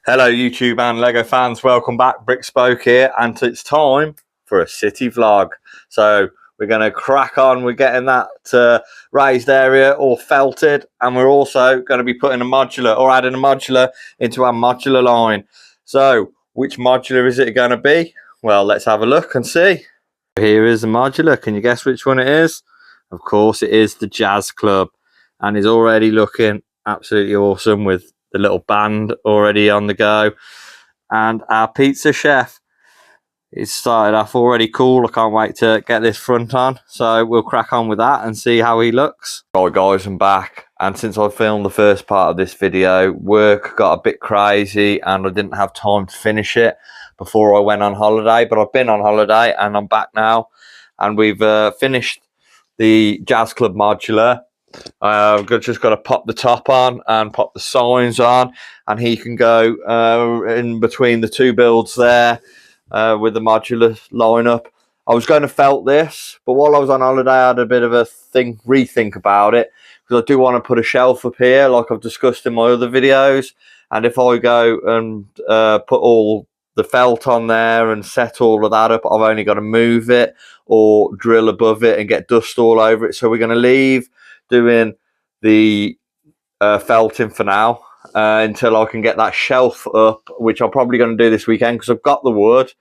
Hello YouTube and LEGO fans, welcome back. Brickspoke here, and it's time for a city vlog. So we're going to crack on. We're getting that raised area all felted, and we're also going to be putting a modular or adding a modular into our modular line. So which modular is it going to be? Well, let's have a look and see. Here is the modular. Can you guess which one it is? Of course it is the Jazz Club, and it's already looking absolutely awesome with the little band already on the go, and our pizza chef is started off already cool. I can't wait to get this front on, so we'll crack on with that and see how he looks. Right guys, I'm back, and since I filmed the first part of this video, work got a bit crazy and I didn't have time to finish it before I went on holiday. But I've been on holiday and I'm back now, and we've finished the Jazz Club modular. I've just got to pop the top on and pop the signs on, and he can go in between the two builds there with the modular lineup. I was going to felt this, but while I was on holiday I had a bit of a rethink about it, because I do want to put a shelf up here like I've discussed in my other videos, and if I go and put all the felt on there and set all of that up, I've only got to move it or drill above it and get dust all over it. So we're going to leave doing the felting for now until I can get that shelf up, which I'm probably going to do this weekend because I've got the wood,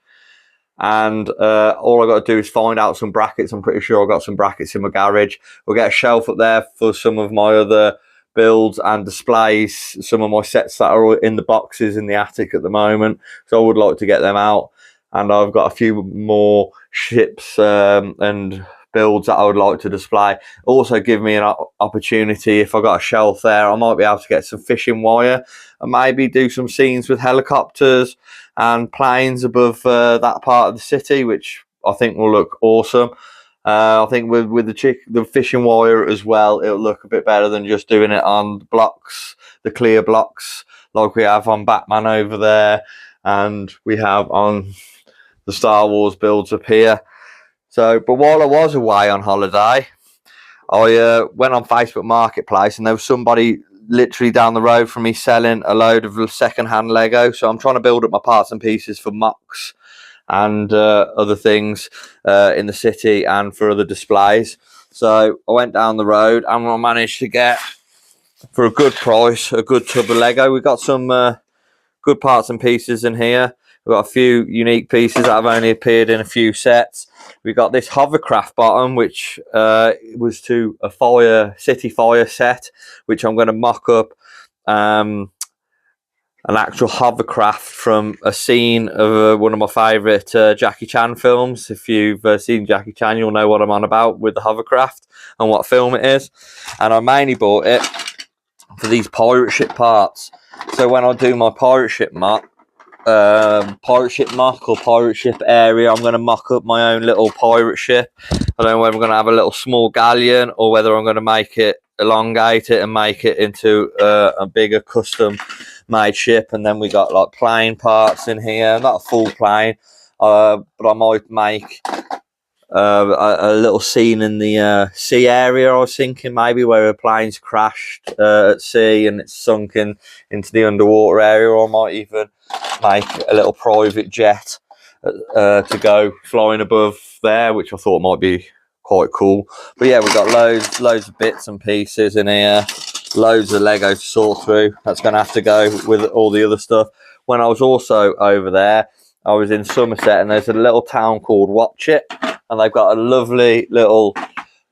and all I've got to do is find out some brackets. I'm pretty sure I've got some brackets in my garage. We'll get a shelf up there for some of my other builds and displays, some of my sets that are in the boxes in the attic at the moment, so I would like to get them out. And I've got a few more ships and builds that I would like to display. Also give me an opportunity, if I got a shelf there, I might be able to get some fishing wire and maybe do some scenes with helicopters and planes above that part of the city, which I think will look awesome. I think with the fishing wire as well, it'll look a bit better than just doing it on the blocks, the clear blocks like we have on Batman over there, and we have on the Star Wars builds up here. So, but while I was away on holiday, I went on Facebook Marketplace, and there was somebody literally down the road from me selling a load of second-hand Lego. So I'm trying to build up my parts and pieces for mocks and other things in the city and for other displays. So I went down the road and I managed to get, for a good price, a good tub of Lego. We got some good parts and pieces in here. We've got a few unique pieces that have only appeared in a few sets. We got this hovercraft bottom, which was to a city fire set, which I'm going to mock up an actual hovercraft from a scene of one of my favourite Jackie Chan films. If you've seen Jackie Chan, you'll know what I'm on about with the hovercraft and what film it is. And I mainly bought it for these pirate ship parts. So when I do my pirate ship mock or pirate ship area, I'm going to mock up my own little pirate ship. I don't know whether I'm going to have a little small galleon or whether I'm going to make it, elongate it and make it into a bigger custom made ship. And then we got like plane parts in here, not a full plane, but I might make a little scene in the sea area. I was thinking maybe where a plane's crashed at sea and it's sunk into the underwater area, or I might even make a little private jet to go flying above there, which I thought might be quite cool. But yeah, we've got loads of bits and pieces in here, loads of Lego to sort through. That's going to have to go with all the other stuff. When I was also over there, I was in Somerset, and there's a little town called Watchet, and they've got a lovely little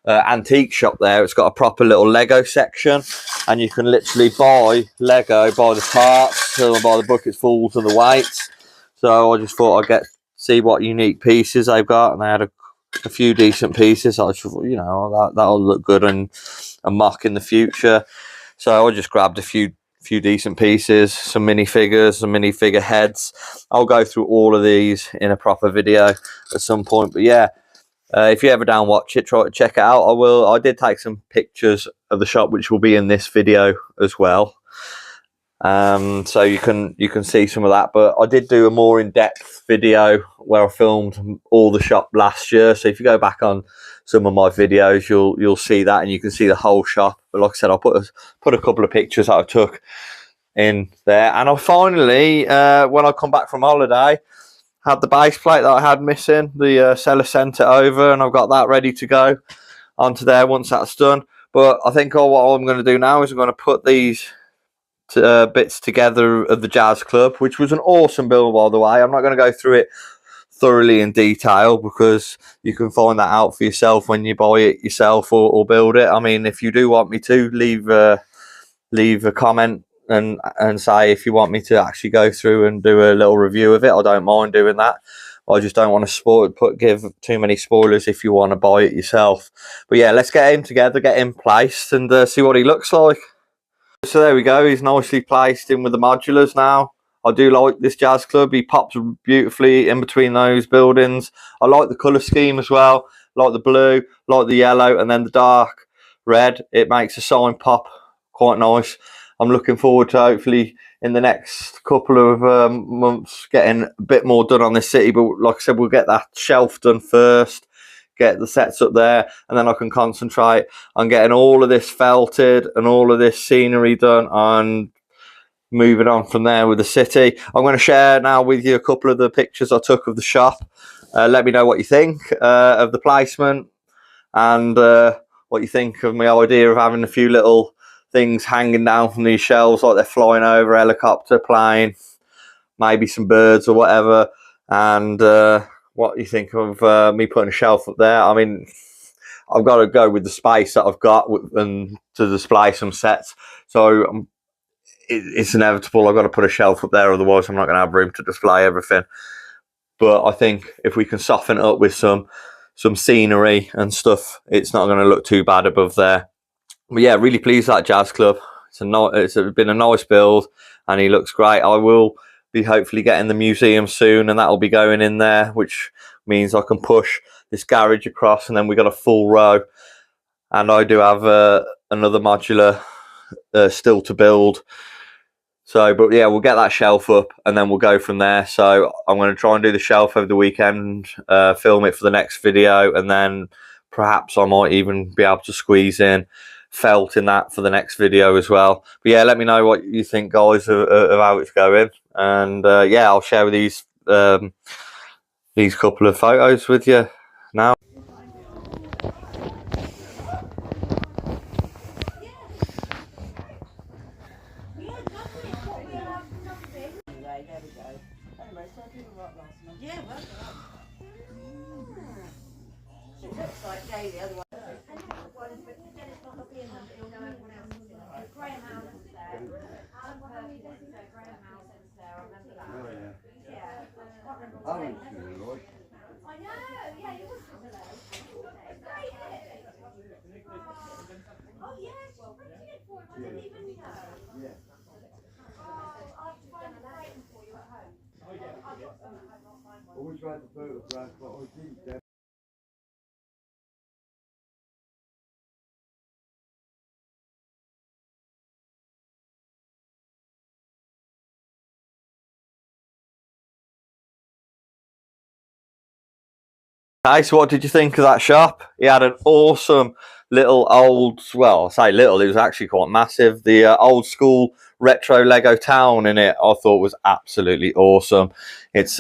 antique shop there. It's got a proper little Lego section, and you can literally buy Lego by the parts, or by the bucketsfuls and the weights. So I just thought I'd see what unique pieces they've got, and they had a few decent pieces. I just, you know, that'll look good and a mock in the future. So I just grabbed a few decent pieces, some minifigures, some minifigure heads. I'll go through all of these in a proper video at some point. But yeah, if you ever down watch it, try to check it out. I did take some pictures of the shop, which will be in this video as well. So you can see some of that. But I did do a more in-depth video where I filmed all the shop last year. So if you go back on some of my videos, you'll see that, and you can see the whole shop. But like I said, I'll put a couple of pictures that I took in there. And I finally, when I come back from holiday, had the base plate that I had missing. The seller sent it over, and I've got that ready to go onto there once that's done. But I think what I'm going to do now is I'm going to put these bits together of the Jazz Club, which was an awesome build, by the way. I'm not going to go through it thoroughly in detail because you can find that out for yourself when you buy it yourself or build it. I mean, if you do want me to, leave a comment and say if you want me to actually go through and do a little review of it. I don't mind doing that. I just don't want to give too many spoilers if you want to buy it yourself. But yeah, let's get him together, get him placed, and see what he looks like. So there we go. He's nicely placed in with the modulars now. I do like this Jazz Club. He pops beautifully in between those buildings. I like the colour scheme as well. Like the blue, like the yellow, and then the dark red. It makes the sign pop quite nice. I'm looking forward to hopefully in the next couple of months getting a bit more done on this city. But like I said, we'll get that shelf done first, get the sets up there, and then I can concentrate on getting all of this felted and all of this scenery done and moving on from there with the city. I'm going to share now with you a couple of the pictures I took of the shop. Let me know what you think of the placement and what you think of my idea of having a few little things hanging down from these shelves like they're flying over, helicopter, plane, maybe some birds or whatever. And what you think of me putting a shelf up there. I mean, I've got to go with the space that I've got and to display some sets. So it's inevitable. I've got to put a shelf up there, otherwise I'm not going to have room to display everything. But I think if we can soften it up with some scenery and stuff, it's not going to look too bad above there. But yeah, really pleased with that Jazz Club. It's been a nice build, and he looks great. I will be hopefully getting the museum soon, and that'll be going in there, which means I can push this garage across, and then we got a full row. And I do have another modular still to build. So, but yeah, we'll get that shelf up, and then we'll go from there. So I'm going to try and do the shelf over the weekend, film it for the next video, and then perhaps I might even be able to squeeze in felt in that for the next video as well. But yeah, let me know what you think, guys, of how it's going, and yeah, I'll share these couple of photos with you now. Always tried to photograph, but I think Okay, so what did you think of that shop? He had an awesome little old, well, I say little, it was actually quite massive. The old school retro Lego town in it, I thought was absolutely awesome. It's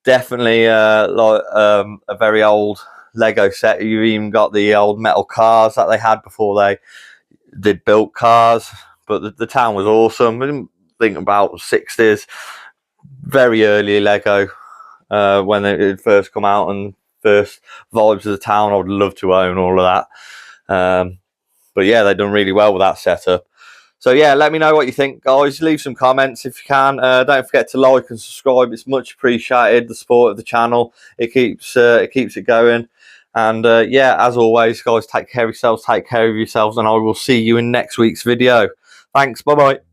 definitely like a very old Lego set. You've even got the old metal cars that they had before they did built cars. But the town was awesome. I didn't think about 60s, very early Lego. When it first come out and first vibes of the town, I would love to own all of that. But yeah, they've done really well with that setup. So yeah, let me know what you think, guys. Leave some comments if you can. Don't forget to like and subscribe. It's much appreciated, the support of the channel. It keeps it going. And yeah, as always, guys, take care of yourselves, take care of yourselves, and I will see you in next week's video. Thanks, bye bye.